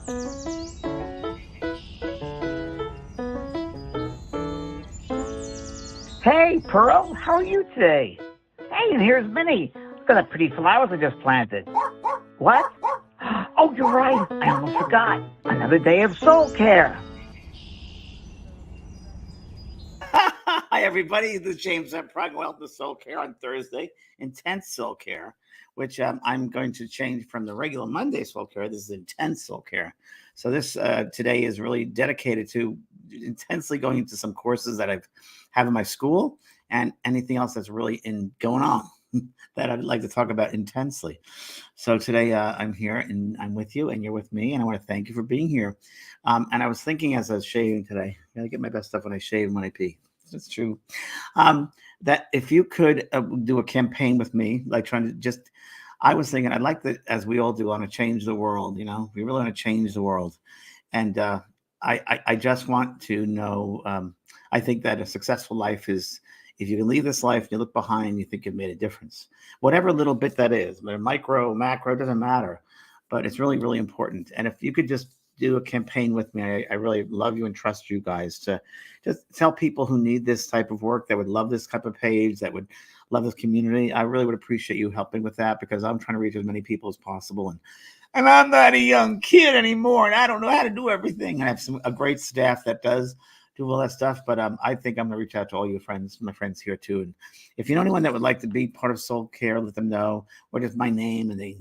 Hey, Pearl, how are you today? Hey, and here's Minnie. Look at the pretty flowers I just planted. What? Oh, you're right. I almost forgot. Another day of soul care. Hi, everybody. This is James. I'm Prog Wellness Soul Care on Thursday, Intense Soul Care, which I'm going to change from the regular Monday Soul Care. This is Intense Soul Care. So this today is really dedicated to intensely going into some courses that I've have in my school and anything else that's really going on that I'd like to talk about intensely. So today I'm here and I'm with you and you're with me, and I want to thank you for being here. And I was thinking as I was shaving today, I get my best stuff when I shave and when I pee. It's true. That if you could do a campaign with me, like trying to just, I was thinking I'd like to, as we all do, want to change the world. You know, we really want to change the world, and I just want to know. I think that a successful life is if you can leave this life and you look behind, you think you've made a difference, whatever little bit that is, micro, macro, doesn't matter, but it's really, really important. And if you could just do a campaign with me, I really love you and trust you guys to just tell people who need this type of work, that would love this type of page, that would love this community. I really would appreciate you helping with that, because I'm trying to reach as many people as possible. And I'm not a young kid anymore, and I don't know how to do everything. I have a great staff that does do all that stuff, but I think I'm going to reach out to all your friends, my friends here too. And if you know anyone that would like to be part of Soul Care, let them know, or just my name, and they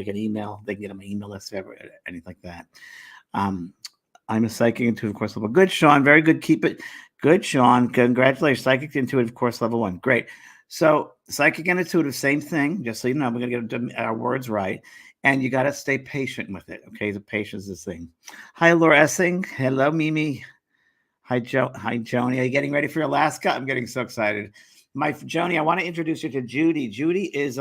can email, they can get on my email list, anything like that. I'm a psychic intuitive course level. Good, Sean. Very good. Keep it good, Sean. Congratulations. Psychic intuitive course level 1. Great. So psychic and intuitive, same thing. Just so you know, we're going to get our words right. And you got to stay patient with it. Okay. The patience is the thing. Hi, Laura Essing. Hello, Mimi. Hi, Joe. Hi, Joni. Are you getting ready for Alaska? I'm getting so excited. Joni, I want to introduce you to Judy. Judy is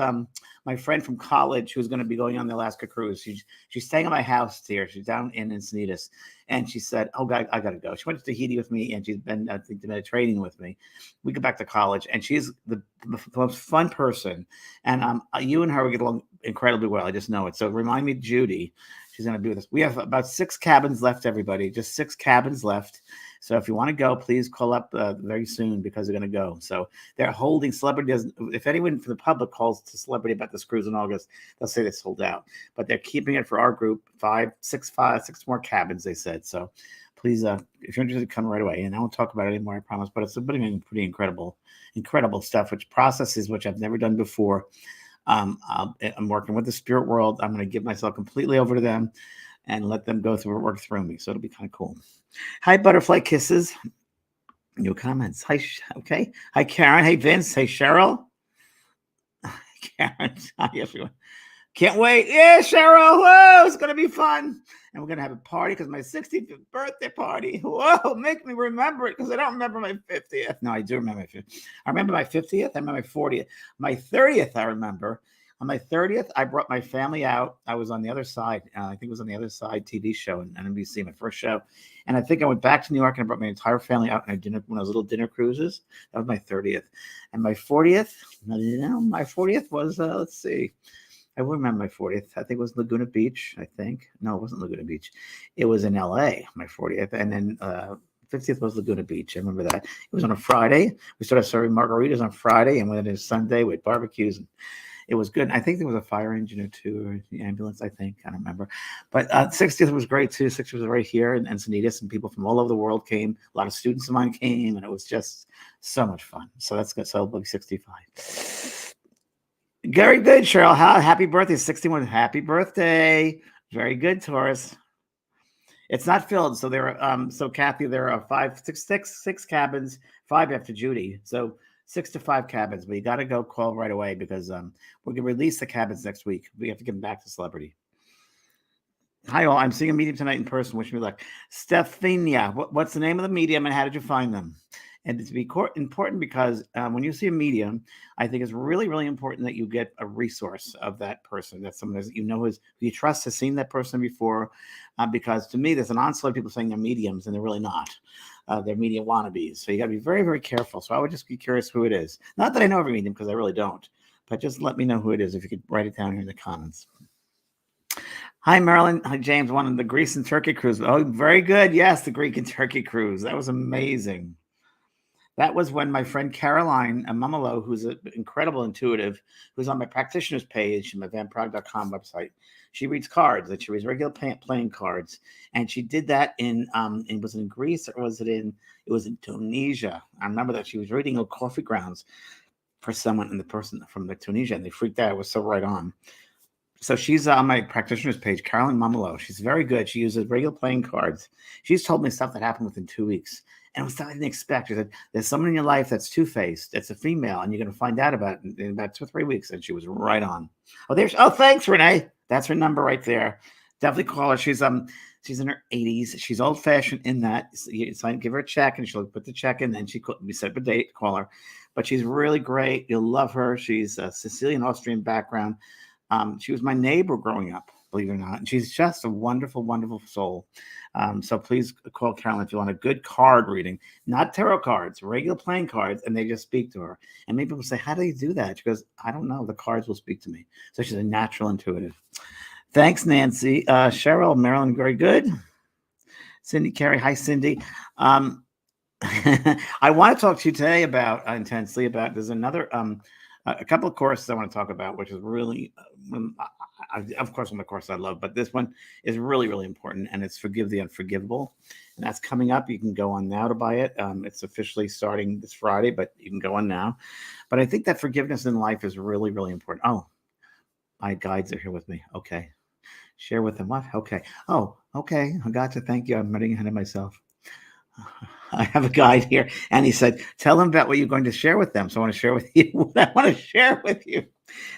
my friend from college who's going to be going on the Alaska cruise. She's staying at my house here. She's down in Encinitas. And she said, oh, God, I got to go. She went to Tahiti with me, and she's been, I think, the Mediterranean with me. We go back to college, and she's the most fun person. And you and her will get along incredibly well. I just know it. So remind me, Judy. She's going to be with us. We have about 6 cabins left, everybody. Just 6 cabins left. So if you want to go, please call up very soon, because they're going to go. So they're holding celebrities. If anyone from the public calls to celebrity about this cruise in August, they'll say they sold out. But they're keeping it for our group. 6 more cabins, they said. So please, if you're interested, come right away. And I won't talk about it anymore, I promise. But it's pretty incredible stuff, which processes which I've never done before. I'm working with the spirit world. I'm going to give myself completely over to them and let them go through work through me. So it'll be kind of cool. Hi, Butterfly Kisses. New comments. Hi, okay. Hi, Karen. Hey, Vince. Hey, Cheryl. Karen. Hi, everyone. Can't wait. Yeah, Cheryl. Whoa, it's going to be fun. And we're going to have a party because my 60th birthday party. Whoa, make me remember it, because I don't remember my 50th. No, I do remember my 50th. I remember my 50th. I remember my 40th. My 30th, I remember. On my 30th, I brought my family out. I was on the other side. I think it was on the other side TV show in NBC, my first show. And I think I went back to New York and I brought my entire family out on one of those little dinner cruises. That was my 30th. And my 40th, was, let's see. I will remember my 40th. I think it was Laguna Beach, I think. No, it wasn't Laguna Beach. It was in LA, my 40th. And then 50th was Laguna Beach. I remember that. It was on a Friday. We started serving margaritas on Friday, and went into Sunday with barbecues. And it was good. I think there was a fire engine or two, or the ambulance, I think. I don't remember. But 60th was great, too. 60th was right here in Encinitas, and people from all over the world came. A lot of students of mine came, and it was just so much fun. So that's good. So I'll be 65. Very good, Cheryl. Happy birthday, 61. Happy birthday. Very good, Taurus. It's not filled. So there are, so Kathy, there are 6 cabins, 5 after Judy. So 6 to 5 cabins, but you got to go call right away, because we're going to release the cabins next week. We have to get them back to celebrity. Hi, all. I'm seeing a medium tonight in person. Wish me luck. Stephania, what's the name of the medium, and how did you find them? And it's important because when you see a medium, I think it's really, really important that you get a resource of that person. That's someone that you know who you trust, has seen that person before. Because to me, there's an onslaught of people saying they're mediums, and they're really not. They're medium wannabes. So you got to be very, very careful. So I would just be curious who it is. Not that I know every medium, because I really don't. But just let me know who it is if you could write it down here in the comments. Hi, Marilyn. Hi, James. One of the Greece and Turkey cruise. Oh, very good. Yes, the Greek and Turkey cruise. That was amazing. That was when my friend Caroline Mumolo, who's an incredible intuitive, who's on my practitioner's page, my vanprog.com website. She reads cards, and she reads regular playing cards. And she did that it was in Greece, or it was in Tunisia. I remember that she was reading a coffee grounds for someone, and the person from the Tunisia, and they freaked out. It was so right on. So she's on my practitioner's page, Carolyn Mumolo. She's very good. She uses regular playing cards. She's told me stuff that happened within 2 weeks. And it was stuff I didn't expect. She said, there's someone in your life that's two-faced. It's a female, and you're going to find out about it in about 2 or 3 weeks. And she was right on. Oh, thanks, Renee. That's her number right there. Definitely call her. She's in her 80s. She's old-fashioned in that. You give her a check, and she'll put the check in. Then we set up a date to call her. But she's really great. You'll love her. She's a Sicilian, Austrian background. She was my neighbor growing up, believe it or not. And she's just a wonderful, wonderful soul. So please call Carolyn if you want a good card reading, not tarot cards, regular playing cards, and they just speak to her. And many people say, how do you do that? She goes, I don't know. The cards will speak to me. So she's a natural intuitive. Thanks, Nancy. Cheryl, Marilyn, very good. Cindy Carey. Hi, Cindy. I want to talk to you today about there's another a couple of courses I want to talk about, which is really, of course, one of the courses I love, but this one is really, really important, and it's Forgive the Unforgivable. And that's coming up. You can go on now to buy it. It's officially starting this Friday, but you can go on now. But I think that forgiveness in life is really, really important. Oh, my guides are here with me. Okay. Share with them. What? Okay. Oh, okay. I got to. Thank you. I'm running ahead of myself. I have a guide here, and he said, tell them about what you're going to share with them. So I want to share with you what I want to share with you.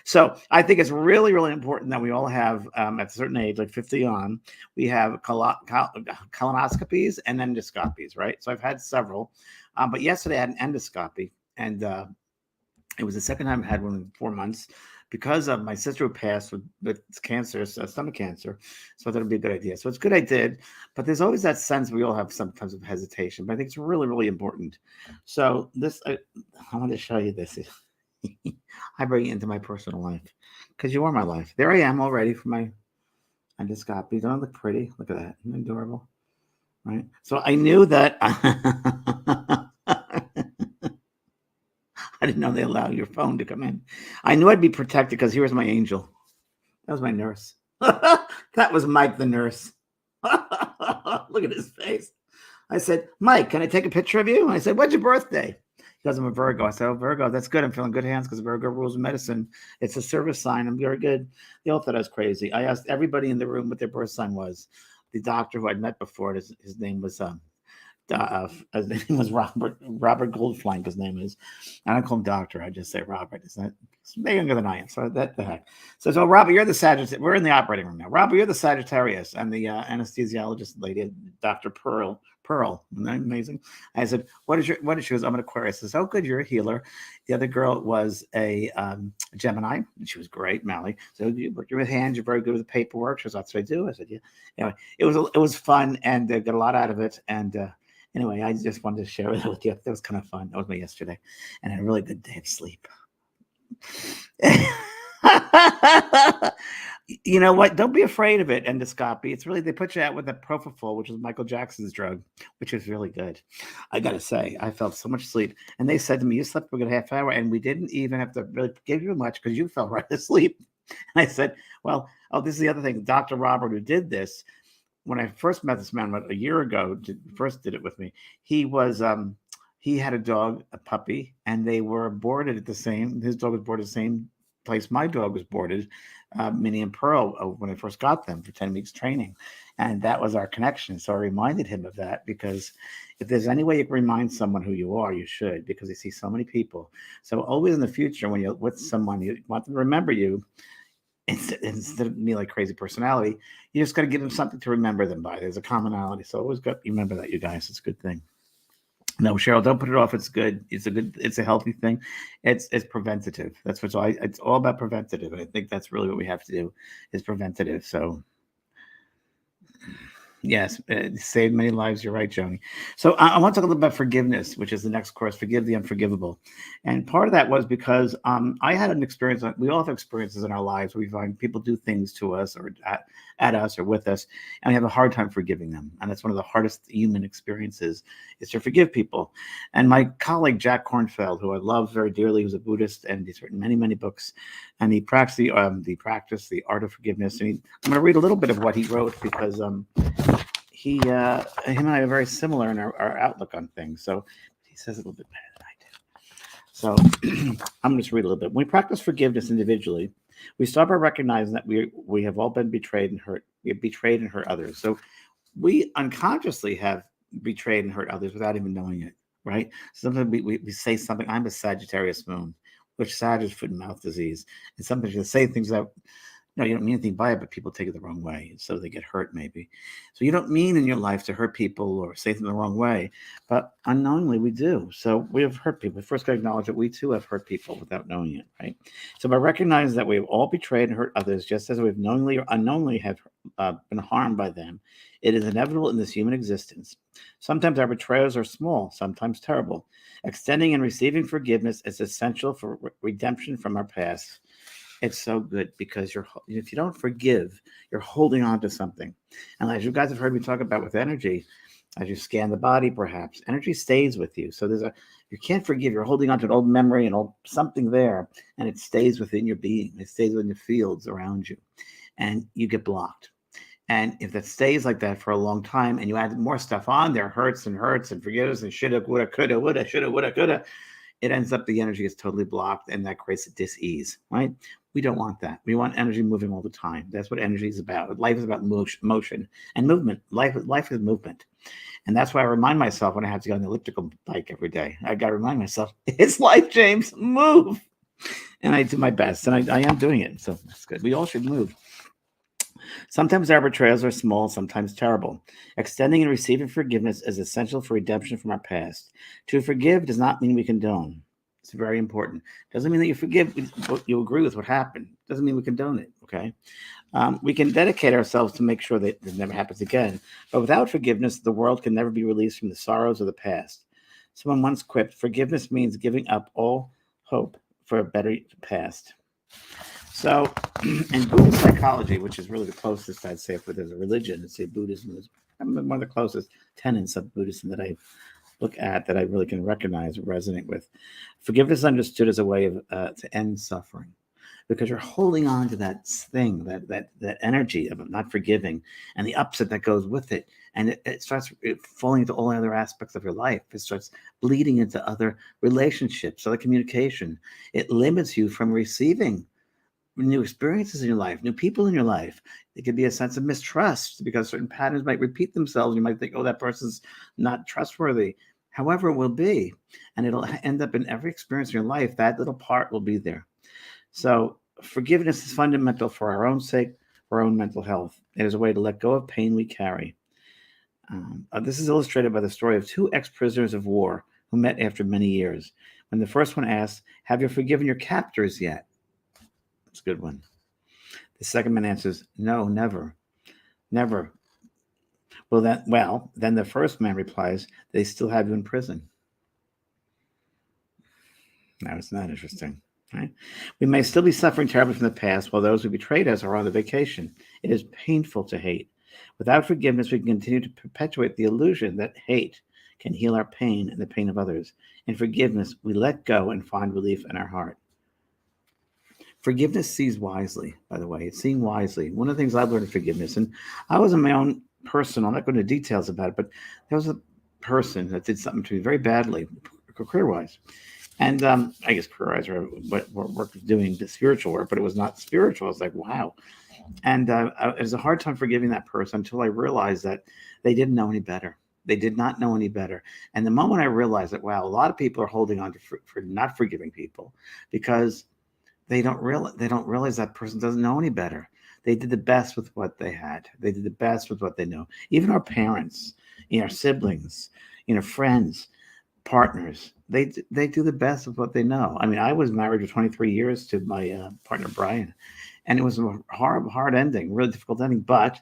So I think it's really, really important that we all have, at a certain age, like 50 on, we have colonoscopies and endoscopies, right? So I've had several, but yesterday I had an endoscopy, and it was the second time I had one in 4 months because of my sister who passed with cancer, stomach cancer. So I thought it'd be a good idea. So it's good I did, but there's always that sense we all have sometimes of hesitation, but I think it's really, really important. So I want to show you this. I bring it into my personal life because you are my life. There I am all ready for my endoscopy. Don't I look pretty? Look at that. Isn't it adorable? Right? So I knew that I didn't know they allow your phone to come in. I knew I'd be protected because here's my angel. That was my nurse. That was Mike, the nurse. Look at his face. I said, Mike, can I take a picture of you? And I said, what's your birthday? He goes, I'm a Virgo. I said, oh, Virgo, that's good. I'm feeling good hands because Virgo rules medicine. It's a service sign. I'm very good. They all thought I was crazy. I asked everybody in the room what their birth sign was. The doctor who I'd met before, his name was his name was Robert Goldflank. His name is. I don't call him doctor. I just say Robert. Is that way younger than I am? So that the heck. So Robert, you're the Sagittarius. We're in the operating room now. Robert, you're the Sagittarius, and the anesthesiologist lady, Dr. Pearl. Isn't that amazing? I said, what is your? She goes, I'm an Aquarius. I said, oh, good, you're a healer. The other girl was a Gemini, and she was great, Mally. So you work your hands. You're very good with the paperwork. She goes, that's what I do. I said, yeah. Anyway, it was fun, and got a lot out of it, and. Anyway, I just wanted to share that with you. That was kind of fun. That was me yesterday. And I had a really good day of sleep. You know what? Don't be afraid of it, endoscopy. It's really, they put you out with a propofol, which is Michael Jackson's drug, which is really good. I got to say, I felt so much sleep. And they said to me, you slept for a good half hour, and we didn't even have to really give you much because you fell right asleep. And I said, well, this is the other thing. Dr. Robert, who did this, when I first met this man about a year ago, first did it with me. He was he had a dog, a puppy, and they were boarded at his dog was boarded at the same place my dog was boarded, Minnie and Pearl, when I first got them for 10 weeks training. And that was our connection. So I reminded him of that, because if there's any way you can remind someone who you are, you should, because you see so many people. So always in the future, when you're with someone, you want them to remember you. Instead of me like crazy personality, you just got to give them something to remember them by. There's a commonality. So always remember that, you guys. It's a good thing. No, Cheryl, don't put it off. It's good. It's a healthy thing. It's preventative. That's what's all. It's all about preventative. I think that's really what we have to do, is preventative. So Yes, it saved many lives. You're right, Joni. So I want to talk a little about forgiveness, which is the next course, Forgive the Unforgivable. And part of that was because I had an experience. We all have experiences in our lives where we find people do things to us or at us or with us, and we have a hard time forgiving them. And that's one of the hardest human experiences is to forgive people. And my colleague, Jack Kornfeld, who I love very dearly, who's a Buddhist, and he's written many, many books, and he practiced the art of forgiveness. And I'm going to read a little bit of what he wrote because him and I are very similar in our outlook on things. So he says it a little bit better than I do. So I'm going to just read a little bit. When we practice forgiveness individually, we start by recognizing that we have all been betrayed and hurt. We have betrayed and hurt others. So we unconsciously have betrayed and hurt others without even knowing it, right? Sometimes we say something, I'm a Sagittarius moon, which Sag is foot and mouth disease. And sometimes you say things that no, you don't mean anything by it, but people take it the wrong way. So they get hurt maybe. So you don't mean in your life to hurt people or say them the wrong way, but unknowingly we do. So we have hurt people. We first got to acknowledge that we too have hurt people without knowing it, right? So by recognizing that we have all betrayed and hurt others, just as we've knowingly or unknowingly have been harmed by them, it is inevitable in this human existence. Sometimes our betrayals are small, sometimes terrible. Extending and receiving forgiveness is essential for redemption from our past. It's so good because if you don't forgive, you're holding on to something. And as you guys have heard me talk about with energy, as you scan the body, perhaps energy stays with you. So you can't forgive. You're holding on to an old memory and old something there, and it stays within your being. It stays within the fields around you, and you get blocked. And if that stays like that for a long time, and you add more stuff on there, hurts and forgiveness and shoulda, woulda, coulda, woulda, shoulda, woulda, coulda, it ends up the energy is totally blocked, and that creates a dis-ease, right? We don't want that. We want energy moving all the time. That's what energy is about. Life is about motion and movement. Life is movement. And that's why I remind myself when I have to get on the elliptical bike every day. I got to remind myself, it's life, James, move. And I do my best, and I am doing it. So that's good. We all should move. Sometimes our betrayals are small, sometimes terrible. Extending and receiving forgiveness is essential for redemption from our past. To forgive does not mean we condone. It's very important. Doesn't mean that you forgive, you agree with what happened. Doesn't mean we condone it, okay? We can dedicate ourselves to make sure that it never happens again. But without forgiveness, the world can never be released from the sorrows of the past. Someone once quipped, forgiveness means giving up all hope for a better past. So in Buddhist psychology, which is really the closest, I'd say, if there's a religion, I'd say Buddhism is one of the closest tenets of Buddhism that I look at, that I really can recognize or resonate with. Forgiveness is understood as a way of to end suffering, because you're holding on to that thing, that energy of not forgiving, and the upset that goes with it, and it starts falling into all other aspects of your life. It starts bleeding into other relationships, other communication. It limits you from receiving new experiences in your life, new people in your life. It could be a sense of mistrust because certain patterns might repeat themselves. You might think, oh, that person's not trustworthy. However it will be, and it'll end up in every experience in your life, that little part will be there. So forgiveness is fundamental for our own sake, for our own mental health. It is a way to let go of pain we carry. This is illustrated by the story of two ex-prisoners of war who met after many years. When the first one asked, have you forgiven your captors yet? It's a good one. The second man answers, no, never. Never. Well, then the first man replies, they still have you in prison. Now, it's not interesting, right? We may still be suffering terribly from the past while those who betrayed us are on the vacation. It is painful to hate. Without forgiveness, we can continue to perpetuate the illusion that hate can heal our pain and the pain of others. In forgiveness, we let go and find relief in our heart. Forgiveness sees wisely, by the way. It's seeing wisely. One of the things I've learned in forgiveness, and I was in my own personal, I'm not going into details about it, but there was a person that did something to me very badly, career-wise. And I guess career-wise, or what work was doing, the spiritual work, but it was not spiritual. I was like, wow. And it was a hard time forgiving that person until I realized that they didn't know any better. They did not know any better. And the moment I realized that, wow, a lot of people are holding on to for not forgiving people because they don't realize that person doesn't know any better. They did the best with what they had. They did the best with what they know. Even our parents, our siblings, friends, partners, they do the best with what they know. I mean, I was married for 23 years to my partner, Brian, and it was a hard ending, really difficult ending, but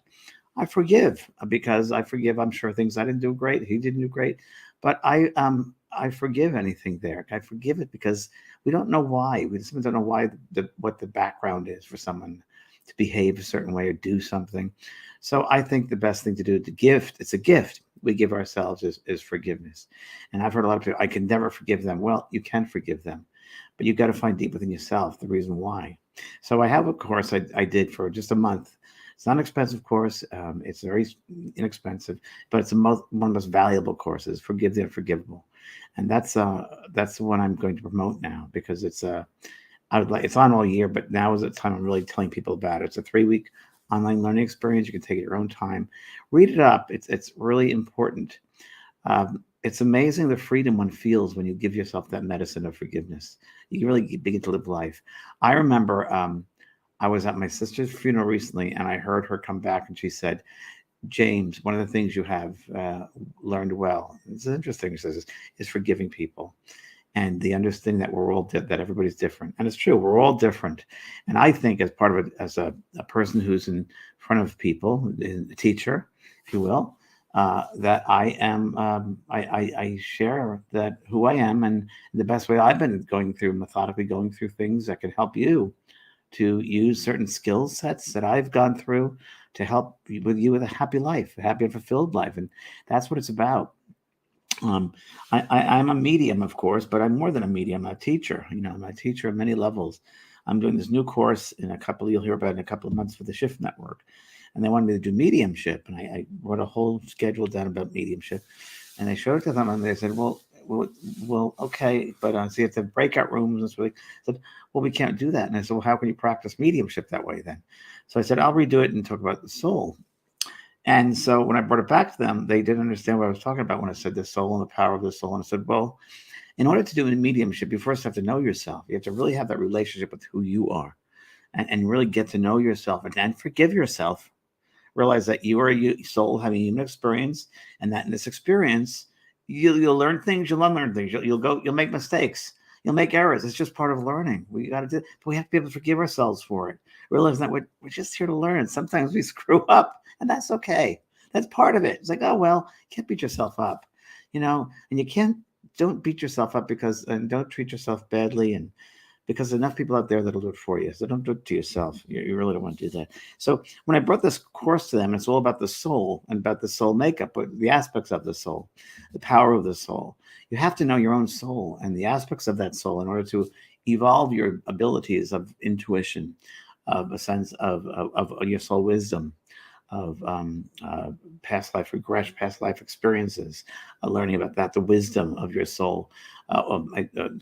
I forgive because I forgive. I'm sure things I didn't do great. He didn't do great, but I forgive anything there. I forgive it because we don't know why. We just don't know why what the background is for someone to behave a certain way or do something. So I think the best thing to do to gift. It's a gift we give ourselves is forgiveness. And I've heard a lot of people. I can never forgive them. Well, you can forgive them, but you've got to find deep within yourself the reason why. So I have a course I did for just a month. It's not an expensive course. It's very inexpensive, but it's one of the most valuable courses. Forgive the unforgivable, and that's the one I'm going to promote now because I would like it's on all year, but now is the time I'm really telling people about it. It's a 3-week online learning experience. You can take it at your own time. Read it up. It's really important. It's amazing the freedom one feels when you give yourself that medicine of forgiveness. You really begin to live life. I remember I was at my sister's funeral recently, and I heard her come back, and she said, "James, one of the things you have learned well, it's interesting," she says, is forgiving people and the understanding that we're all that everybody's different, and it's true, we're all different. And I think as part of it, as a person who's in front of people, a teacher, if you will, that I am, I share that who I am, and the best way I've been going through methodically going through things that can help you to use certain skill sets that I've gone through to help with you with a happy life, a happy and fulfilled life, and that's what it's about. Um, I'm a medium, of course, but I'm more than a medium. I'm a teacher. I'm a teacher at many levels. I'm doing this new course in a couple. You'll hear about it in a couple of months for the Shift Network, and they wanted me to do mediumship, and I wrote a whole schedule down about mediumship, and they showed it to them, and they said, "Well, okay, but so you have to have breakout rooms." And so they said, "Well, we can't do that." And I said, "Well, how can you practice mediumship that way then?" So I said, "I'll redo it and talk about the soul." And so when I brought it back to them, they didn't understand what I was talking about when I said the soul and the power of the soul. And I said, well, in order to do a mediumship, you first have to know yourself. You have to really have that relationship with who you are and really get to know yourself and forgive yourself. Realize that you are a soul having a human experience, and that in this experience, you'll learn things, you'll unlearn things, you'll make mistakes, you'll make errors. It's just part of learning. We got to do, but we have to be able to forgive ourselves for it. Realize that we're just here to learn. Sometimes we screw up, and that's okay. That's part of it. It's like, oh well, you can't beat yourself up, and you can't don't beat yourself up and don't treat yourself badly and because enough people out there that'll do it for you. So don't do it to yourself. You really don't want to do that. So when I brought this course to them, it's all about the soul and about the soul makeup, but the aspects of the soul, the power of the soul. You have to know your own soul and the aspects of that soul in order to evolve your abilities of intuition, of a sense of your soul wisdom, of past life regression, past life experiences, learning about that, the wisdom of your soul,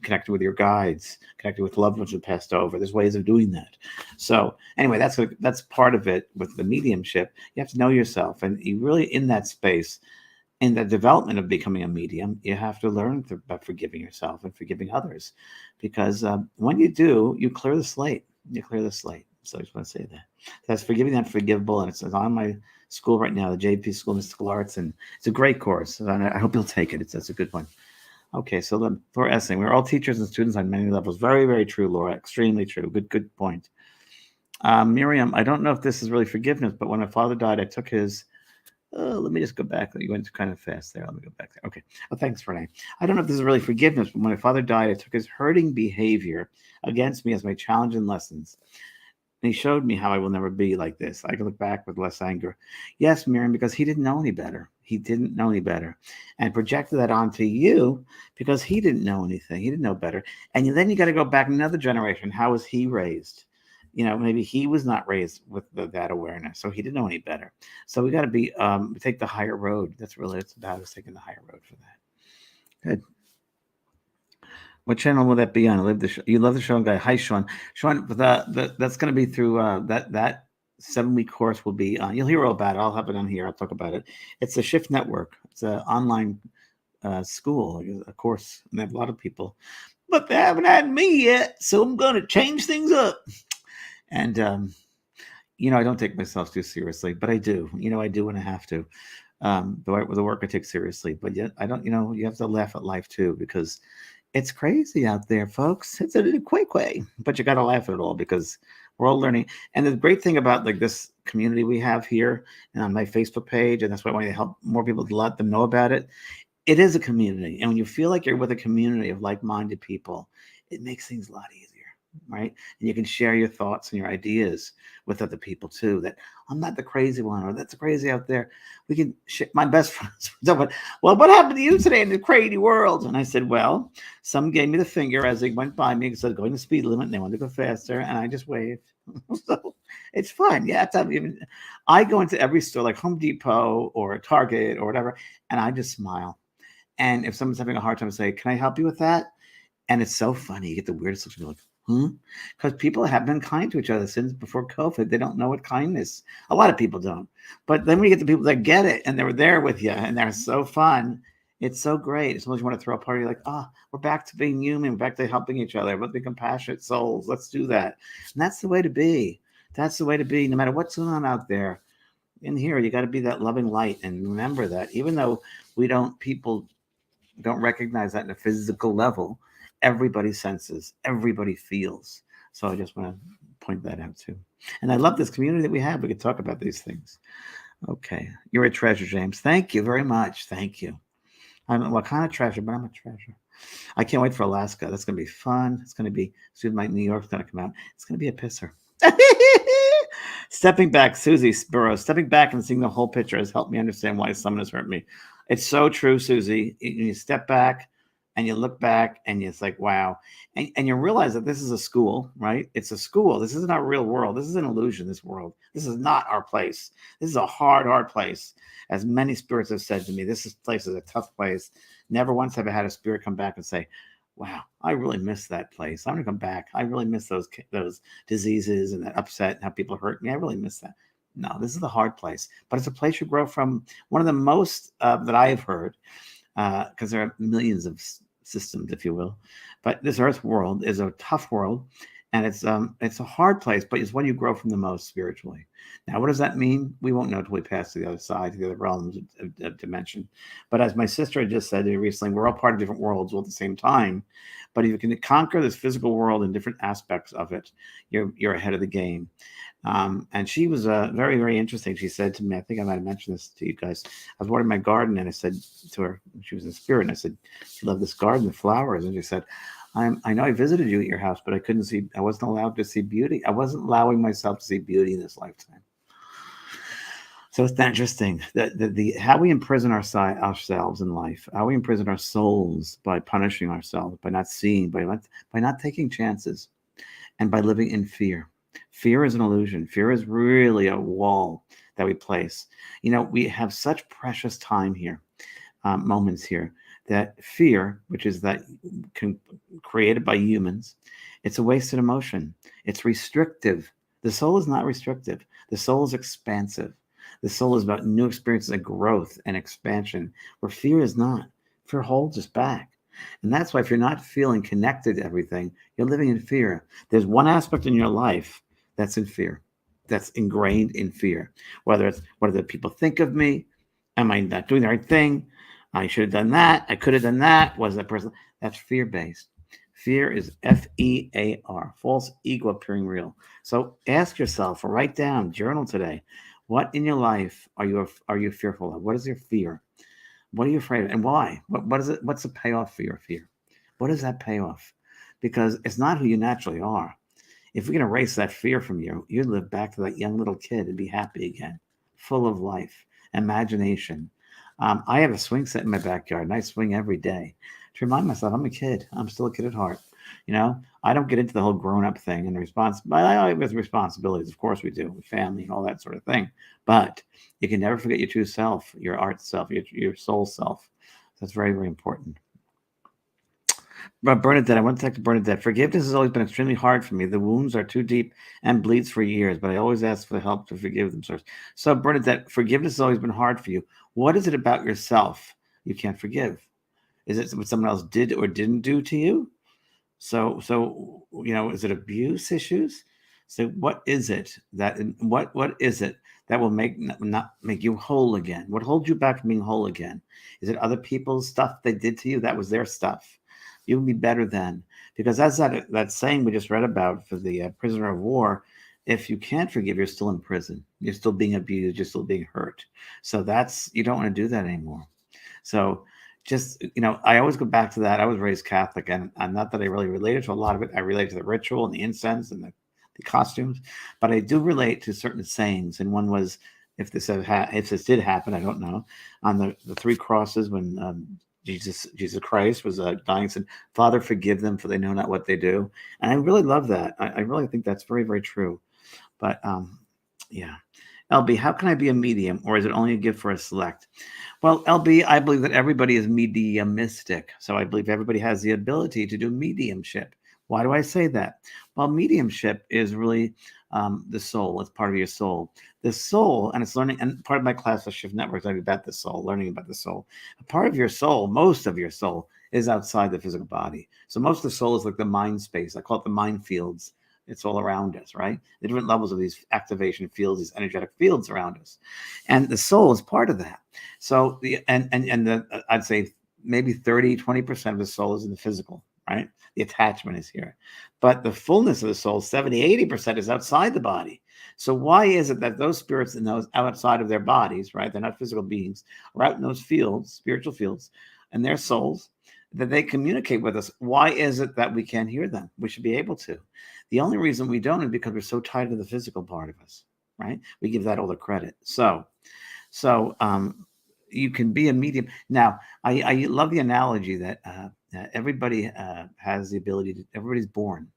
connected with your guides, connected with loved ones who passed over. There's ways of doing that. So anyway, that's part of it with the mediumship. You have to know yourself, and you really in that space. In the development of becoming a medium, you have to learn about forgiving yourself and forgiving others, because when you do, you clear the slate. You clear the slate. So I just want to say that. That's Forgiving the Unforgivable, and it's on my school right now, the JP School of Mystical Arts, and it's a great course. And I hope you'll take it. That's a good one. Okay, so Laura Essing, we're all teachers and students on many levels. Very, very true, Laura. Extremely true. Good point. Miriam, I don't know if this is really forgiveness, but when my father died, I took his. Let me just go back. You went kind of fast there. Let me go back there. Okay. Oh, thanks, Renee. I don't know if this is really forgiveness, but when my father died, I took his hurting behavior against me as my challenge and lessons. And he showed me how I will never be like this. I can look back with less anger. Yes, Miriam, because he didn't know any better. He didn't know any better. And projected that onto you because he didn't know anything. He didn't know better. And then you got to go back another generation. How was he raised? Maybe he was not raised with that awareness, so he didn't know any better. So we got to take the higher road. That's really it's about, is taking the higher road for that. Good. What channel will that be on? You love the show, guy. Hi, Sean. Sean, that's going to be through that 7-week course will be on. You'll hear all about it. I'll have it on here. I'll talk about it. It's a Shift Network. It's an online school, a course. And they have a lot of people, but they haven't had me yet. So I'm going to change things up. And, I don't take myself too seriously, but I do. I do when I have to. The work I take seriously, but yet I don't. You have to laugh at life too, because It's crazy out there, folks. It's a quay, but you got to laugh at it all because we're all learning. And the great thing about like this community we have here and on my Facebook page, and that's why I want to help more people to let them know about it. It is a community, and when you feel like you're with a community of like-minded people, it makes things a lot easier, right? And you can share your thoughts and your ideas with other people too. That I'm not the crazy one, or that's crazy out there. We can share. My best friends went, well, what happened to you today in the crazy world? And I said, well, some gave me the finger as they went by me because I was going the speed limit and they wanted to go faster, and I just waved. So it's fun. Yeah, it's not even. I go into every store like Home Depot or Target or whatever, and I just smile. And if someone's having a hard time, I say, "Can I help you with that?" And it's so funny. You get the weirdest looks. You're like, "Huh?" Because people have been kind to each other since before COVID. They don't know what kindness. A lot of people don't. But then when you get the people that get it and they're there with you and they're so fun, it's so great. As much as you want to throw a party, you're like, "Oh, we're back to being human. We're back to helping each other. Let's be compassionate souls. Let's do that." And that's the way to be. That's the way to be. No matter what's going on out there, in here, you got to be that loving light. And remember that even though people don't recognize that in a physical level, everybody senses, everybody feels. So I just want to point that out too. And I love this community that we have. We can talk about these things. Okay. You're a treasure, James. Thank you very much. Thank you. I'm what kind of treasure, but I'm a treasure. I can't wait for Alaska. That's going to be fun. It's going to be soon. Like New York's going to come out. It's going to be a pisser. Stepping back, Susie Burrows, stepping back and seeing the whole picture has helped me understand why someone has hurt me. It's so true, Susie. You step back and you look back and it's like, wow. And you realize that this is a school, right? It's a school. This isn't our real world. This is an illusion, this world. This is not our place. This is a hard, hard place. As many spirits have said to me, place is a tough place. Never once have I had a spirit come back and say, wow, I really miss that place. I'm gonna come back. I really miss those diseases and that upset and how people hurt me. I really miss that. No, this is the hard place, but it's a place you grow from. One of the most that I have heard, because there are millions of systems, if you will, but this Earth world is a tough world, and it's a hard place, but it's when you grow from the most spiritually. Now, what does that mean? We won't know until we pass to the other side, to the other realms of dimension. But as my sister had just said to me recently, we're all part of different worlds all at the same time. But if you can conquer this physical world and different aspects of it, you're ahead of the game. And she was very, very interesting. She said to me, I think I might have mentioned this to you guys. I was watering my garden, and I said to her, she was in spirit, and I said, "You love this garden, the flowers?" And she said, I know I visited you at your house, but I wasn't allowed to see beauty. I wasn't allowing myself to see beauty in this lifetime. So it's interesting that the how we imprison ourselves in life, how we imprison our souls by punishing ourselves, by not seeing, by not taking chances, and by living in fear. Fear is an illusion. Fear is really a wall that we place. We have such precious time here, moments here, that fear, which is that created by humans, it's a wasted emotion. It's restrictive. The soul is not restrictive. The soul is expansive. The soul is about new experiences and growth and expansion, where fear is not. Fear holds us back. And that's why if you're not feeling connected to everything, you're living in fear. There's one aspect in your life that's in fear, that's ingrained in fear. Whether it's, what do the people think of me? Am I not doing the right thing? I should have done that. I could have done that. Was that person? That's fear-based. Fear is FEAR, false ego appearing real. So ask yourself, or write down, journal today. What in your life are you fearful of? What is your fear? What are you afraid of, and why? What is it? What's the payoff for your fear? What is that payoff? Because it's not who you naturally are. If we can erase that fear from you, you'd live back to that young little kid and be happy again, full of life, imagination. I have a swing set in my backyard, and I swing every day to remind myself I'm a kid. I'm still a kid at heart. I don't get into the whole grown-up thing and but I with responsibilities. Of course we do, with family and all that sort of thing. But you can never forget your true self, your art self, your soul self. That's very, very important. But Bernadette, I want to talk to Bernadette. Forgiveness has always been extremely hard for me. The wounds are too deep and bleeds for years, but I always ask for the help to forgive them. So Bernadette, forgiveness has always been hard for you. What is it about yourself you can't forgive? Is it what someone else did or didn't do to you? So is it abuse issues? So what is it that will not make you whole again? What holds you back from being whole again? Is it other people's stuff they did to you? That was their stuff. You'll be better then. Because that's that saying we just read about for the prisoner of war. If you can't forgive, you're still in prison. You're still being abused. You're still being hurt. So you don't want to do that anymore. So just, I always go back to that. I was raised Catholic, and not that I really related to a lot of it. I relate to the ritual and the incense and the costumes, but I do relate to certain sayings. And one was, if this did happen, I don't know, on the three crosses when Jesus Christ was dying, said, "Father, forgive them, for they know not what they do." And I really love that. I really think that's very, very true. But yeah. LB, how can I be a medium, or is it only a gift for a select? Well, LB, I believe that everybody is mediumistic. So I believe everybody has the ability to do mediumship. Why do I say that? Well, mediumship is really the soul. It's part of your soul. The soul, and it's learning, and part of my class of Shift Networks, I'm about the soul, learning about the soul. A part of your soul, most of your soul, is outside the physical body. So most of the soul is like the mind space. I call it the mind fields. It's all around us, right? The different levels of these activation fields, these energetic fields around us, and the soul is part of that. So I'd say maybe 20% of the soul is in the physical, right? The attachment is here, but the fullness of the soul, 70-80%, is outside the body. So why is it that those spirits in those outside of their bodies, right? They're not physical beings, are out in those fields, spiritual fields, and their souls, that they communicate with us? Why is it that we can't hear them? We should be able to. The only reason we don't is because we're so tied to the physical part of us, right? We give that all the credit. So you can be a medium. Now, I love the analogy that everybody has the ability to, everybody's born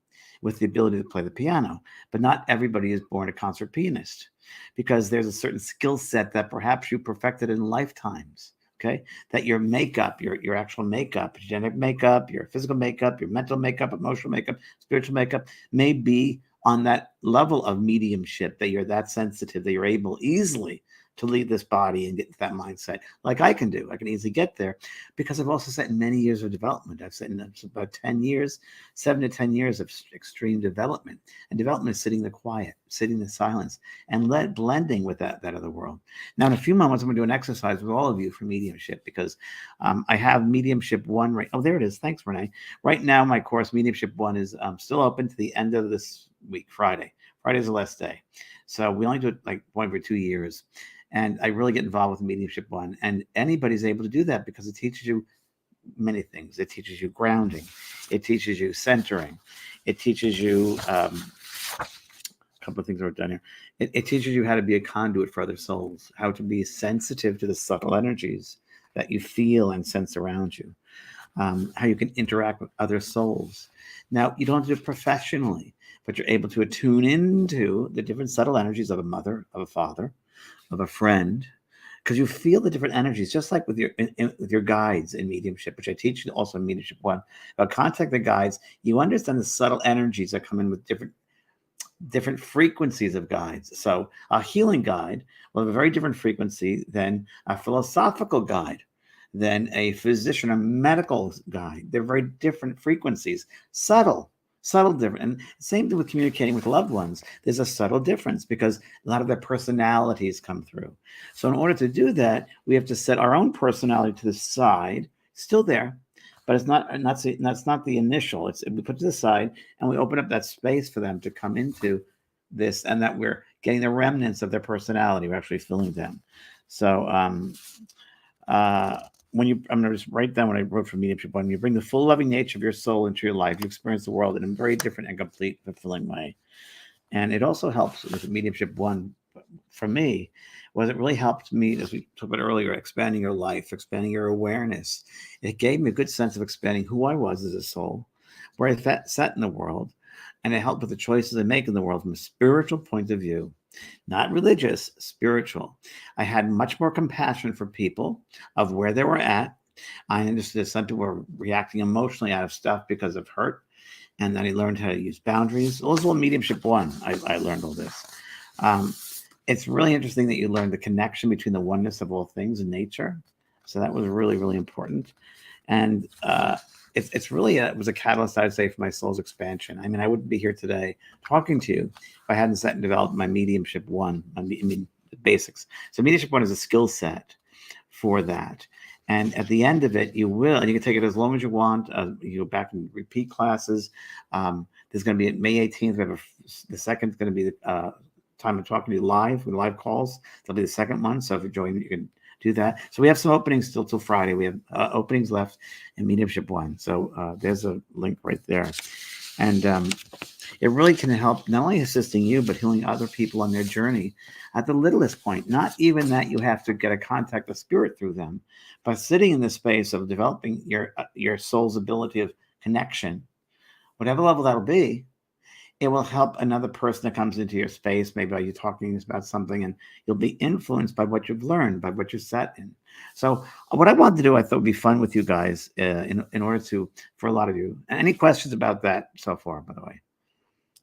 with the ability to play the piano, but not everybody is born a concert pianist, because there's a certain skill set that perhaps you perfected in lifetimes. Okay, that your makeup, your actual makeup, genetic makeup, your physical makeup, your mental makeup, emotional makeup, spiritual makeup may be on that level of mediumship, that you're that sensitive, that you're able easily to leave this body and get to that mindset, like I can do. I can easily get there because I've also sat in many years of development. I've sat in about 10 years, 7 to 10 years of extreme development. And development is sitting in the quiet, sitting in the silence, and blending with that other world. Now, in a few moments, I'm going to do an exercise with all of you for mediumship, because I have Mediumship 1. Right. Oh, there it is. Thanks, Renee. Right now, my course, Mediumship 1, is still open to the end of this week, Friday. Friday is the last day. So we only do it like one every 2 years. And I really get involved with Mediumship 1. And anybody's able to do that because it teaches you many things. It teaches you grounding. It teaches you centering. It teaches you a couple of things I wrote down here. It teaches you how to be a conduit for other souls, how to be sensitive to the subtle energies that you feel and sense around you, how you can interact with other souls. Now, you don't have to do it professionally, but you're able to attune into the different subtle energies of a mother, of a father, of a friend, because you feel the different energies, just like with your guides in mediumship, which I teach also in Mediumship 1. About contact the guides, you understand the subtle energies that come in with different frequencies of guides. So a healing guide will have a very different frequency than a philosophical guide, than a physician or medical guide. They're very different frequencies, subtle difference. And same thing with communicating with loved ones. There's a subtle difference because a lot of their personalities come through. So in order to do that, we have to set our own personality to the side, still there, but it's that's not the initial. We put it to the side and we open up that space for them to come into this, and that we're getting the remnants of their personality. We're actually filling them. So I'm going to just write down what I wrote for Mediumship 1. You bring the full loving nature of your soul into your life. You experience the world in a very different and complete, fulfilling way. And it also helps with Mediumship 1. For me, was it really helped me, as we talked about earlier, expanding your life, expanding your awareness. It gave me a good sense of expanding who I was as a soul, where I sat in the world, and it helped with the choices I make in the world from a spiritual point of view. Not religious, spiritual. I had much more compassion for people of where they were at. I understood some people were reacting emotionally out of stuff because of hurt. And then I learned how to use boundaries. It was all Mediumship 1. I learned all this. It's really interesting that you learned the connection between the oneness of all things in nature. So that was really, really important. And it was a catalyst, I'd say, for my soul's expansion. I mean, I wouldn't be here today talking to you if I hadn't sat and developed my Mediumship 1, the basics. So Mediumship 1 is a skill set for that. And at the end of it, you will, and you can take it as long as you want. You go back and repeat classes. There's going to be May 18th. We have the second is going to be the time of talking to you live with live calls. That'll be the second one. So if you join, you can do that. So we have some openings still till Friday. We have openings left in Mediumship 1. So there's a link right there. And it really can help not only assisting you, but healing other people on their journey at the littlest point. Not even that you have to get a contact of spirit through them, but sitting in the space of developing your soul's ability of connection, whatever level that'll be. It will help another person that comes into your space. Maybe you talking about something, and you'll be influenced by what you've learned, by what you're set in. So, what I wanted to do, I thought would be fun with you guys, in order to, for a lot of you. Any questions about that so far? By the way,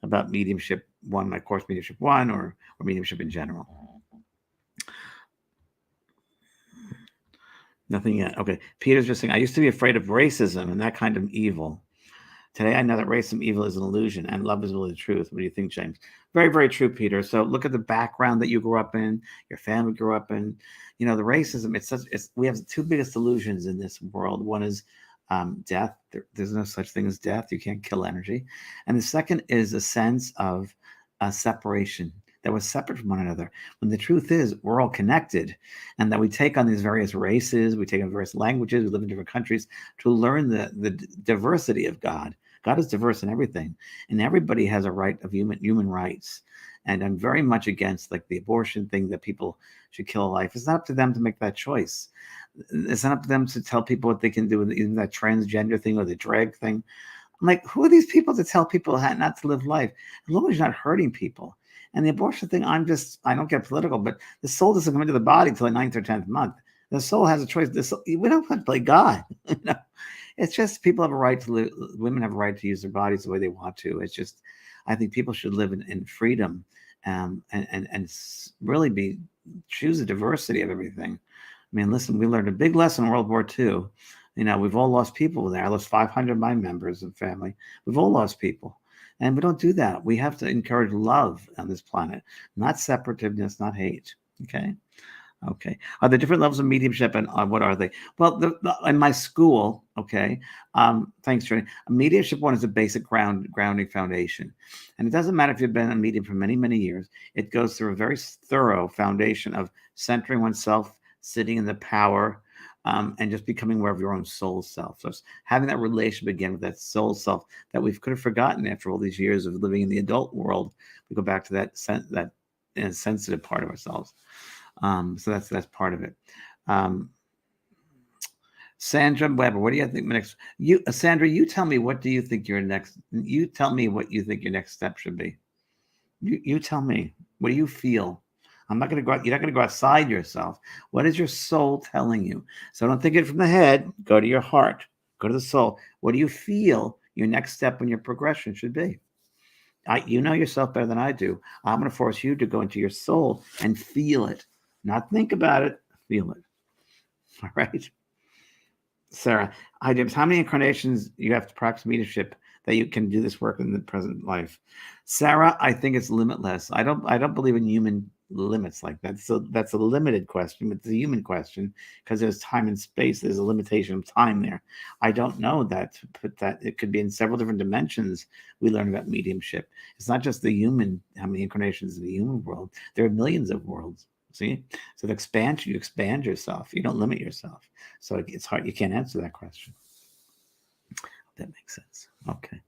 about Mediumship 1, my course Mediumship 1, or Mediumship in general. Nothing yet. Okay, Peter's just saying, I used to be afraid of racism and that kind of evil. Today, I know that racism evil is an illusion and love is really the truth. What do you think, James? Very, very true, Peter. So look at the background that you grew up in, your family grew up in. The racism, we have the two biggest illusions in this world. One is death. There's no such thing as death. You can't kill energy. And the second is a sense of separation, that we're separate from one another. When the truth is, we're all connected, and that we take on these various races, we take on various languages, we live in different countries to learn the diversity of God. God is diverse in everything, and everybody has a right of human rights. And I'm very much against like the abortion thing, that people should kill a life. It's not up to them to make that choice. It's not up to them to tell people what they can do with even that transgender thing or the drag thing. I'm like, who are these people to tell people not to live life? As long as you're not hurting people. And the abortion thing, I don't get political, but the soul doesn't come into the body until the 9th or 10th month. The soul has a choice. We don't want to play God. It's just people have a right to live. Women have a right to use their bodies the way they want to. It's just, I think people should live in freedom, and really choose the diversity of everything. I mean, listen, we learned a big lesson in World War II. We've all lost people there. I lost 500 of my members of family. We've all lost people. And we don't do that. We have to encourage love on this planet, not separativeness, not hate. Okay. Are there different levels of mediumship, and what are they? Well, in my school, okay. Thanks, Trini. Mediumship 1 is a basic grounding foundation, and it doesn't matter if you've been a medium for many, many years. It goes through a very thorough foundation of centering oneself, sitting in the power, and just becoming aware of your own soul self. So it's having that relationship again with that soul self that we could have forgotten after all these years of living in the adult world. We go back to that sensitive part of ourselves. So that's part of it. Sandra Weber, what do you think next? Sandra, you tell me, what do you think your next? You tell me what you think your next step should be. You tell me. What do you feel? I'm not going to go out. You're not going to go outside yourself. What is your soul telling you? So don't think it from the head. Go to your heart. Go to the soul. What do you feel your next step in your progression should be? You know yourself better than I do. I'm going to force you to go into your soul and feel it. Not think about it. Feel it. All right. Sarah, hi, James. How many incarnations you have to practice mediumship that you can do this work in the present life? Sarah, I think it's limitless. I don't believe in human limits like that. So that's a limited question, but it's a human question because there's time and space. There's a limitation of time there. I don't know that, but that it could be in several different dimensions. We learn about mediumship. It's not just the human, how many incarnations in the human world. There are millions of worlds. See, so the expansion, you expand yourself. You don't limit yourself. So it's hard. You can't answer that question. That makes sense. Okay.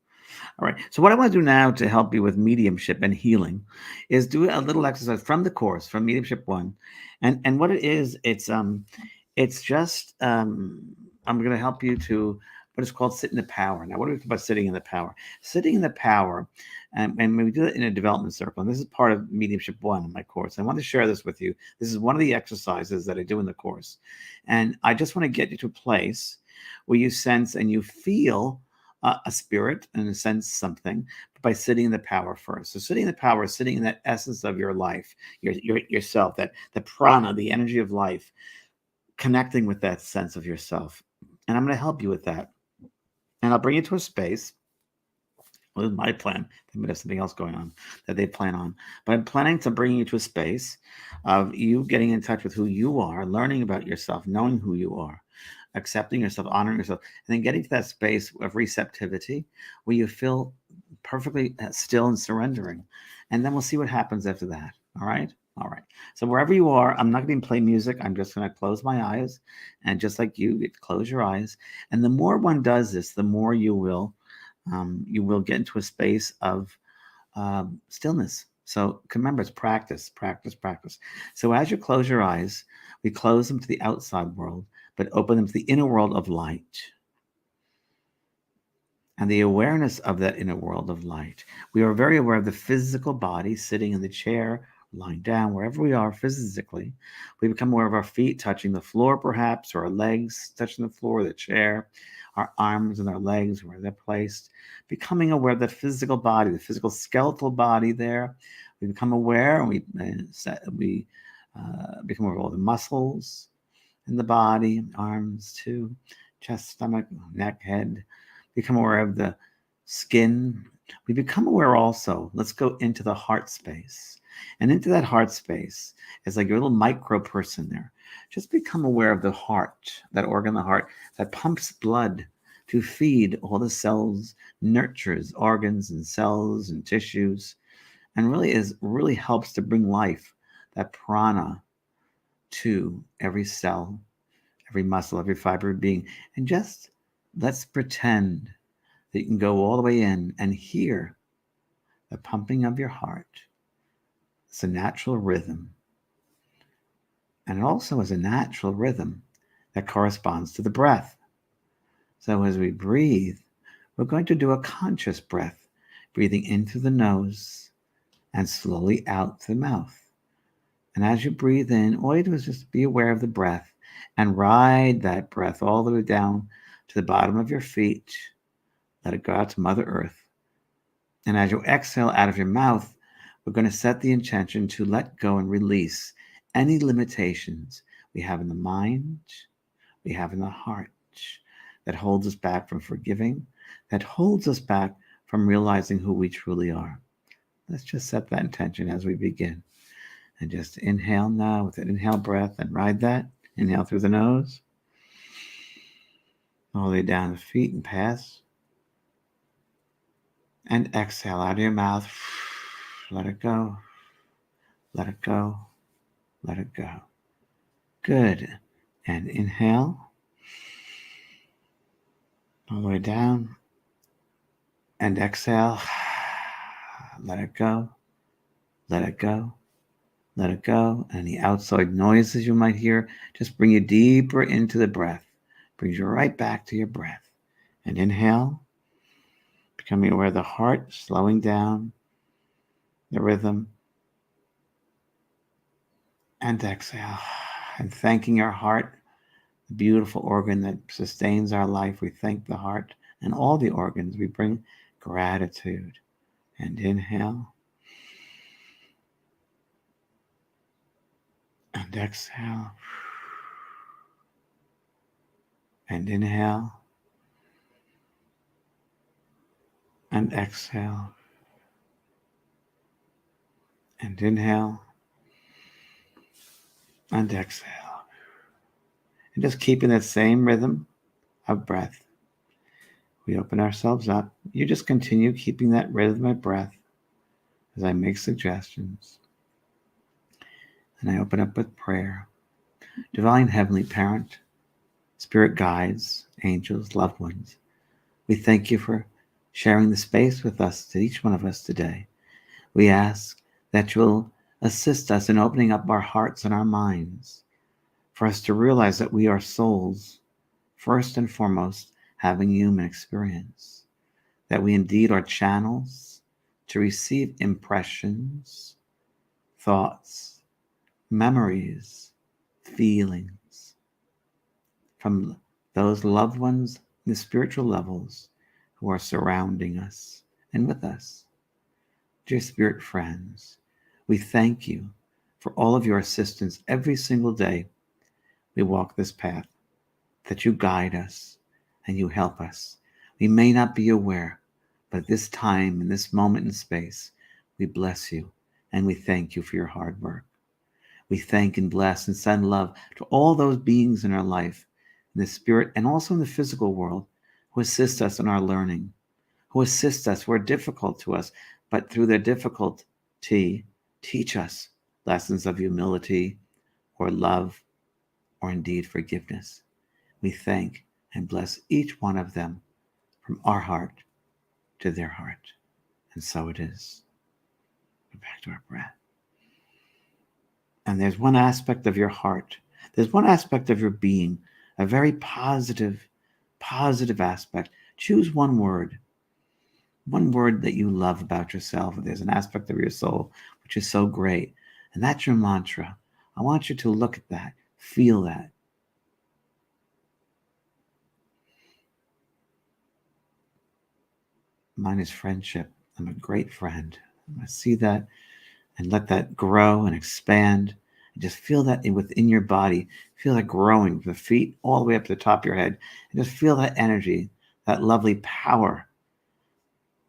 All right. So what I want to do now to help you with mediumship and healing is do a little exercise from the course, from Mediumship 1. And what it is, it's just, I'm going to help you to what is called sit in the power. Now, what do we think about sitting in the power? Sitting in the power, and we do it in a development circle. And this is part of Mediumship 1 in my course. I want to share this with you. This is one of the exercises that I do in the course. And I just want to get you to a place where you sense and you feel a spirit and sense something by sitting in the power first. So sitting in the power is sitting in that essence of your life, yourself, that the prana, the energy of life, connecting with that sense of yourself. And I'm going to help you with that. And I'll bring you to a space. Well, this is my plan. They might have something else going on that they plan on. But I'm planning to bring you to a space of you getting in touch with who you are, learning about yourself, knowing who you are. accepting yourself, honoring yourself, and then getting to that space of receptivity where you feel perfectly still and surrendering. And then we'll see what happens after that. All right. All right. So wherever you are, I'm not going to play music. I'm just going to close my eyes, and just like you close your eyes. And the more one does this, the more you will get into a space of stillness. So remember, it's practice, practice, practice. So as you close your eyes, we close them to the outside world, but open them to the inner world of light. And the awareness of that inner world of light. We are very aware of the physical body sitting in the chair, lying down, wherever we are physically. We become aware of our feet touching the floor, perhaps, or our legs touching the floor, the chair, our arms and our legs, where they're placed. Becoming aware of that physical body, the physical skeletal body there. We become aware, and we become aware of all the muscles in the body, arms too, chest, stomach, neck, head. Become aware of the skin. We become aware also, let's go into the heart space. And into that heart space is like your little micro person there. Just become aware of the heart, that organ, the heart, that pumps blood to feed all the cells, nurtures organs and cells and tissues, and really helps to bring life, that prana, to every cell, every muscle, every fiber of being. And just let's pretend that you can go all the way in and hear the pumping of your heart. It's a natural rhythm. And it also is a natural rhythm that corresponds to the breath. So as we breathe, we're going to do a conscious breath, breathing in through the nose and slowly out through the mouth. And as you breathe in, all you do is just be aware of the breath and ride that breath all the way down to the bottom of your feet. Let it go out to Mother Earth. And as you exhale out of your mouth, we're going to set the intention to let go and release any limitations we have in the mind, we have in the heart, that holds us back from forgiving, that holds us back from realizing who we truly are. Let's just set that intention as we begin. And just inhale now with an inhale breath and ride that. Inhale through the nose, all the way down the feet and pass. And exhale out of your mouth. Let it go. Let it go. Let it go. Good. And inhale. All the way down. And exhale. Let it go. Let it go. Let it go. Any outside noises you might hear, just bring you deeper into the breath. Brings you right back to your breath. And inhale. Becoming aware of the heart slowing down, the rhythm. And exhale. And thanking our heart, the beautiful organ that sustains our life. We thank the heart and all the organs. We bring gratitude. And inhale. And exhale. And inhale. And exhale. And inhale. And exhale. And just keeping that same rhythm of breath. We open ourselves up. You just continue keeping that rhythm of breath as I make suggestions. And I open up with prayer. Divine Heavenly Parent, Spirit guides, angels, loved ones, we thank you for sharing the space with us, to each one of us today. We ask that you'll assist us in opening up our hearts and our minds, for us to realize that we are souls, first and foremost, having human experience, that we indeed are channels to receive impressions, thoughts, memories, feelings from those loved ones in the spiritual levels who are surrounding us and with us. Dear spirit friends, we thank you for all of your assistance every single day we walk this path, that you guide us and you help us. We may not be aware, but at this time, in this moment in space, we bless you and we thank you for your hard work. We thank and bless and send love to all those beings in our life in the spirit and also in the physical world, who assist us in our learning, who assist us, who are difficult to us, but through their difficulty, teach us lessons of humility or love or indeed forgiveness. We thank and bless each one of them from our heart to their heart. And so it is. Go back to our breath. And there's one aspect of your heart, there's one aspect of your being, a very positive aspect. Choose one word that you love about yourself. There's an aspect of your soul which is so great, and that's your mantra. I want you to look at that, feel that. Mine is friendship. I'm a great friend. I see that and let that grow and expand. And just feel that within your body. Feel that growing from the feet all the way up to the top of your head. And just feel that energy, that lovely power,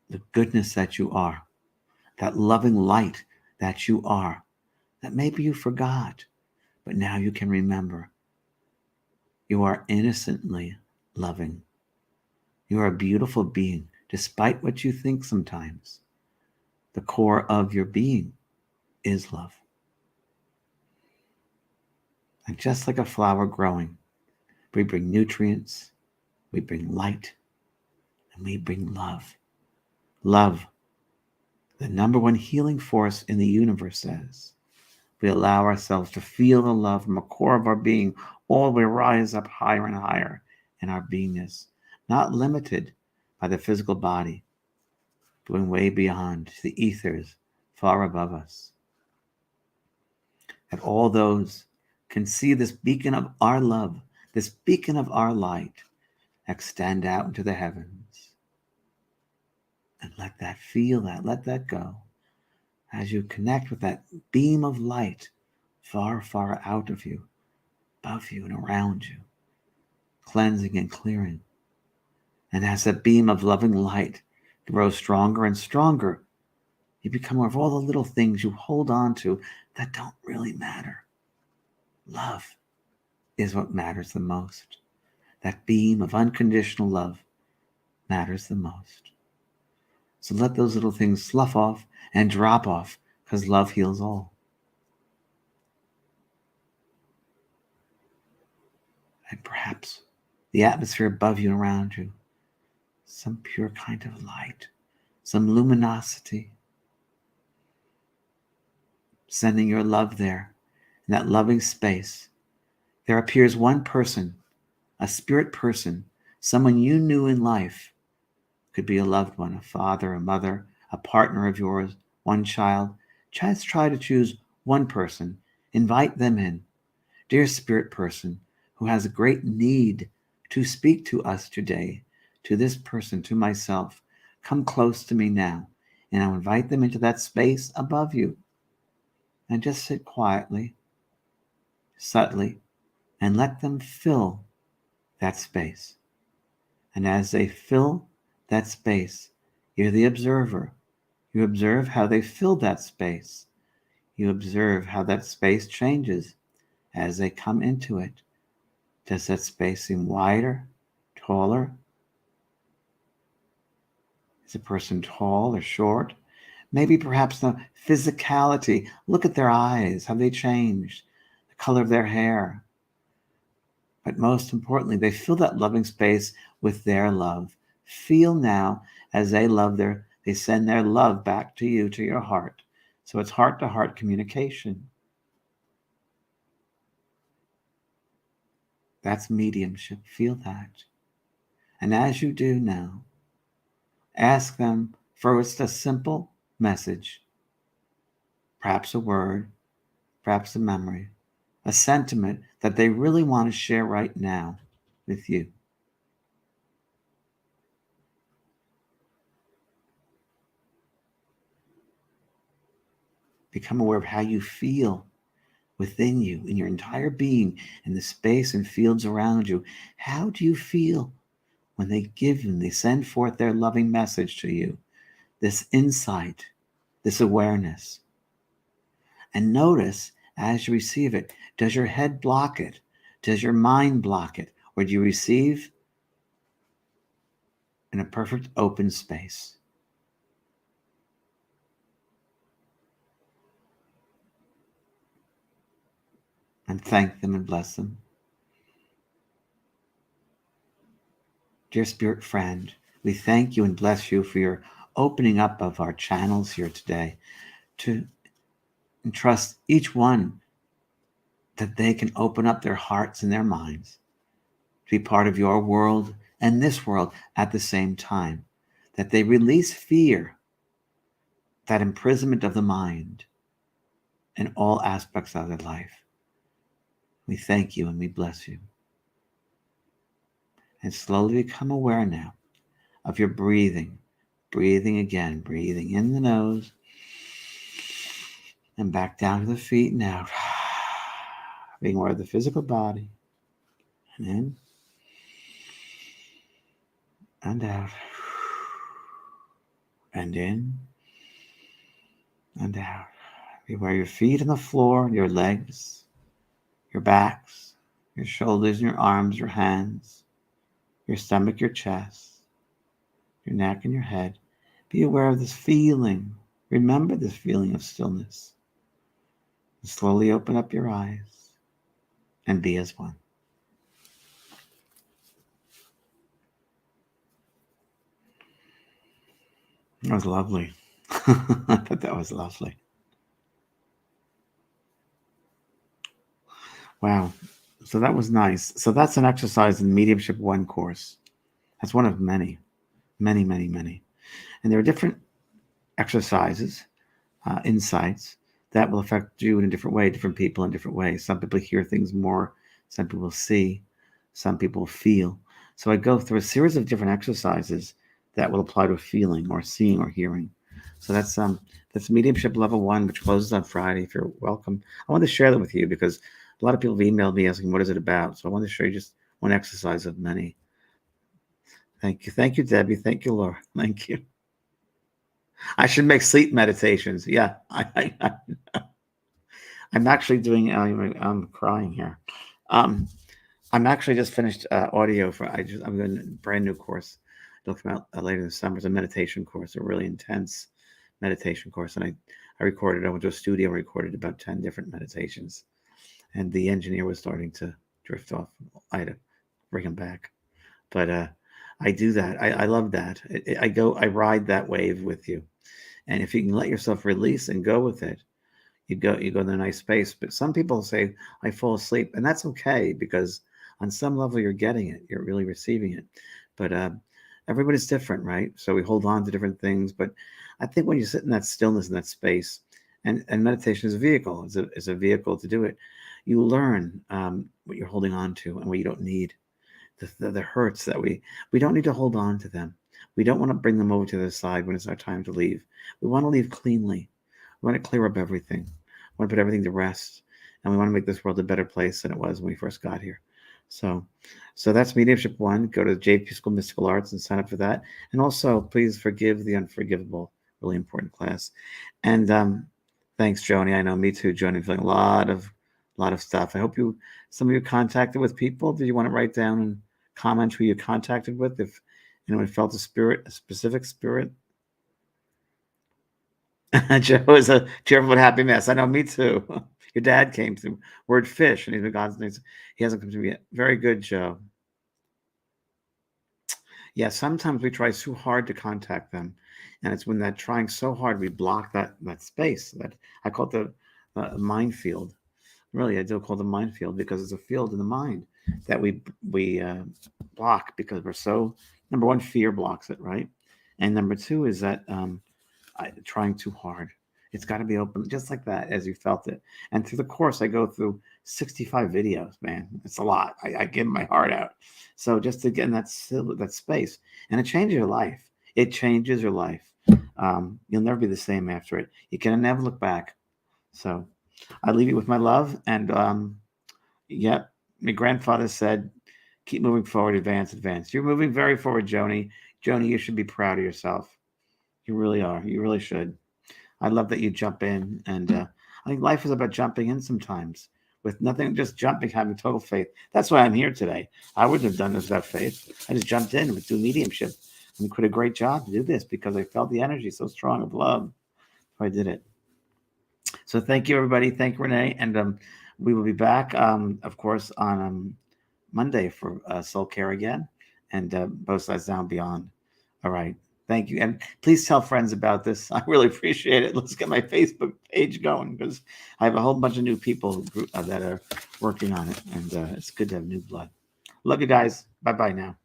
the goodness that you are, that loving light that you are, that maybe you forgot, but now you can remember. You are innocently loving. You are a beautiful being, despite what you think sometimes. The core of your being is love. And just like a flower growing, we bring nutrients, we bring light, and we bring love. Love, the number one healing force in the universe, says. We allow ourselves to feel the love from the core of our being, all we rise up higher and higher in our beingness, not limited by the physical body, going way beyond to the ethers far above us. That all those can see this beacon of our love, this beacon of our light, extend out into the heavens. And let that feel that, let that go. As you connect with that beam of light far, far out of you, above you and around you, cleansing and clearing. And as that beam of loving light grows stronger and stronger, you become aware of all the little things you hold on to that don't really matter. Love is what matters the most. That beam of unconditional love matters the most. So let those little things slough off and drop off, because love heals all. And perhaps the atmosphere above you and around you, some pure kind of light, some luminosity, sending your love there, in that loving space. There appears one person, a spirit person, someone you knew in life. Could be a loved one, a father, a mother, a partner of yours, one child. Just try to choose one person. Invite them in. Dear spirit person who has a great need to speak to us today, to this person, to myself, come close to me now. And I'll invite them into that space above you. And just sit quietly, subtly, and let them fill that space. And as they fill that space, you're the observer. You observe how they fill that space. You observe how that space changes as they come into it. Does that space seem wider, taller? Is a person tall or short? Maybe perhaps the physicality. Look at their eyes. Have they changed? The color of their hair. But most importantly, they fill that loving space with their love. Feel now as they send their love back to you, to your heart. So it's heart-to-heart communication. That's mediumship. Feel that. And as you do now, ask them for just a simple message, perhaps a word, perhaps a memory, a sentiment that they really want to share right now with you. Become aware of how you feel within you, in your entire being, in the space and fields around you. How do you feel when they send forth their loving message to you? This insight, this awareness. And notice as you receive it, does your head block it? Does your mind block it? Or do you receive in a perfect open space? And thank them and bless them. Dear Spirit friend, we thank you and bless you for your opening up of our channels here today to entrust each one that they can open up their hearts and their minds to be part of your world and this world at the same time, that they release fear, that imprisonment of the mind in all aspects of their life. We thank you and we bless you. And slowly become aware now of your breathing. Breathing again, breathing in the nose and back down to the feet and out. Being aware of the physical body. And in and out. And in and out. Be aware of your feet on the floor, your legs, your backs, your shoulders, and your arms, your hands, your stomach, your chest, your neck, and your head. Be aware of this feeling. Remember this feeling of stillness. And slowly open up your eyes and be as one. That was lovely. I thought that was lovely. Wow. So that was nice. So that's an exercise in Mediumship 1 course. That's one of many, many, many, many. And there are different exercises, insights that will affect you in a different way, different people in different ways. Some people hear things more, some people see, some people feel. So I go through a series of different exercises that will apply to feeling or seeing or hearing. So that's Mediumship Level 1, which closes on Friday. If you're welcome, I want to share that with you because a lot of people have emailed me asking, what is it about? So I want to show you just one exercise of many. Thank you. Thank you, Debbie. Thank you, Laura. Thank you. I should make sleep meditations. Yeah. I'm actually doing, I'm crying here. I'm actually just finished audio I'm doing a brand new course. It'll come out later this summer. It's a meditation course, a really intense meditation course. And I went to a studio and recorded about 10 different meditations. And the engineer was starting to drift off. I had to bring him back. But I do that. I love that. I ride that wave with you. And if you can let yourself release and go with it, you go in a nice space. But some people say, I fall asleep. And that's okay, because on some level you're getting it. You're really receiving it. But everybody's different, right? So we hold on to different things. But I think when you sit in that stillness, in that space, and meditation is a vehicle, is a vehicle to do it, you learn what you're holding on to and what you don't need. The hurts that we don't need to hold on to them. We don't want to bring them over to the side when it's our time to leave. We want to leave cleanly. We want to clear up everything. We want to put everything to rest. And we want to make this world a better place than it was when we first got here. So that's Mediumship 1. Go to JP School Mystical Arts and sign up for that. And also, please forgive the unforgivable. Really important class. And thanks, Joni. I know, me too, Joni. Feeling a lot of stuff. I hope some of you contacted with people. Did you want to write down and comment who you contacted with? If anyone felt a specific spirit. Joe is a cheerful and happy mess. I know, me too. Your dad came through word fish, and he's been gone. He hasn't come to me yet. Very good, Joe. Yeah, sometimes we try so hard to contact them, and it's when that trying so hard we block that space. That I call it the minefield. Really, I do call it the minefield because it's a field in the mind that we block because we're so, number one, fear blocks it, right? And number two is that trying too hard. It's got to be open just like that as you felt it. And through the course, I go through 65 videos, man. It's a lot. I give my heart out. So just to get in that space, and it changes your life. It changes your life. You'll never be the same after it. You can never look back. So I leave you with my love. And my grandfather said, keep moving forward, advance, advance. You're moving very forward, Joni. Joni, you should be proud of yourself. You really are. You really should. I love that you jump in. And I think life is about jumping in sometimes. with nothing, just jumping, having total faith. That's why I'm here today. I wouldn't have done this without faith. I just jumped in with do mediumship and quit a great job to do this because I felt the energy so strong of love. So I did it. So thank you, everybody. Thank you, Renee. And we will be back, of course, on Monday for Soul Care again and Both Sides Down Beyond. All right. Thank you. And please tell friends about this. I really appreciate it. Let's get my Facebook page going because I have a whole bunch of new people that are working on it. And it's good to have new blood. Love you guys. Bye-bye now.